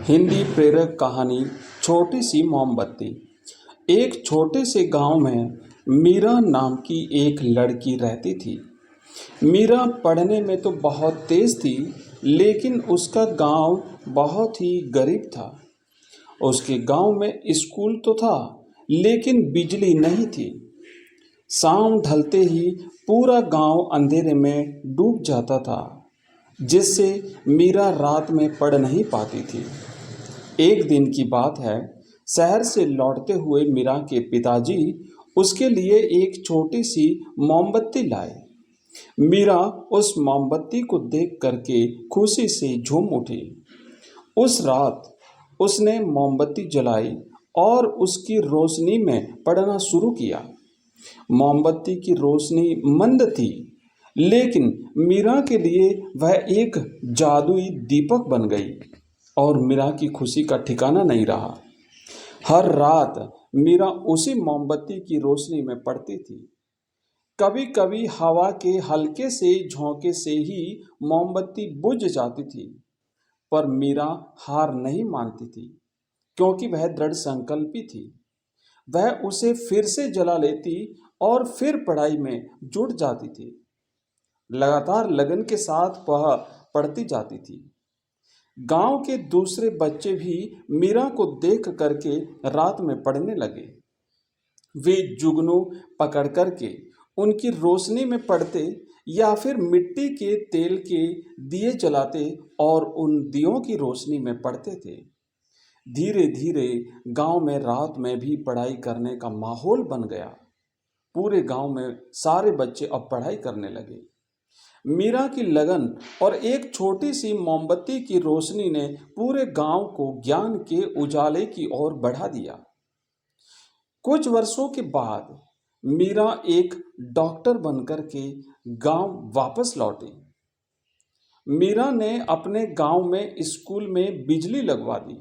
हिंदी प्रेरक कहानी छोटी सी मोमबत्ती। एक छोटे से गांव में मीरा नाम की एक लड़की रहती थी। मीरा पढ़ने में तो बहुत तेज थी, लेकिन उसका गांव बहुत ही गरीब था। उसके गांव में स्कूल तो था, लेकिन बिजली नहीं थी। शाम ढलते ही पूरा गांव अंधेरे में डूब जाता था, जिससे मीरा रात में पढ़ नहीं पाती थी। एक दिन की बात है, शहर से लौटते हुए मीरा के पिताजी उसके लिए एक छोटी सी मोमबत्ती लाए। मीरा उस मोमबत्ती को देख करके खुशी से झूम उठी। उस रात उसने मोमबत्ती जलाई और उसकी रोशनी में पढ़ना शुरू किया। मोमबत्ती की रोशनी मंद थी, लेकिन मीरा के लिए वह एक जादुई दीपक बन गई और मीरा की खुशी का ठिकाना नहीं रहा। हर रात मीरा उसी मोमबत्ती की रोशनी में पड़ती थी। कभी कभी हवा के हल्के से झोंके से ही मोमबत्ती बुझ जाती थी, पर मीरा हार नहीं मानती थी, क्योंकि वह दृढ़ संकल्पी थी। वह उसे फिर से जला लेती और फिर पढ़ाई में जुट जाती थी। लगातार लगन के साथ वह पढ़ती जाती थी। गांव के दूसरे बच्चे भी मीरा को देख करके रात में पढ़ने लगे। वे जुगनू पकड़ करके उनकी रोशनी में पढ़ते या फिर मिट्टी के तेल के दिए जलाते और उन दियों की रोशनी में पढ़ते थे। धीरे धीरे गांव में रात में भी पढ़ाई करने का माहौल बन गया। पूरे गांव में सारे बच्चे अब पढ़ाई करने लगे। मीरा की लगन और एक छोटी सी मोमबत्ती की रोशनी ने पूरे गांव को ज्ञान के उजाले की ओर बढ़ा दिया। कुछ वर्षों के बाद मीरा एक डॉक्टर बनकर के गांव वापस लौटी। मीरा ने अपने गांव में स्कूल में बिजली लगवा दी।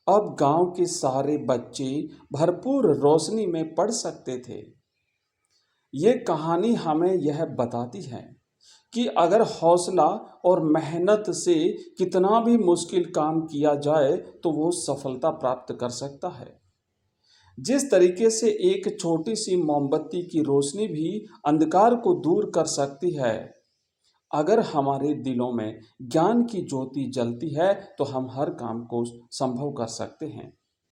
अब गांव के सारे बच्चे भरपूर रोशनी में पढ़ सकते थे। ये कहानी हमें यह बताती है कि अगर हौसला और मेहनत से कितना भी मुश्किल काम किया जाए तो वो सफलता प्राप्त कर सकता है। जिस तरीके से एक छोटी सी मोमबत्ती की रोशनी भी अंधकार को दूर कर सकती है, अगर हमारे दिलों में ज्ञान की ज्योति जलती है तो हम हर काम को संभव कर सकते हैं।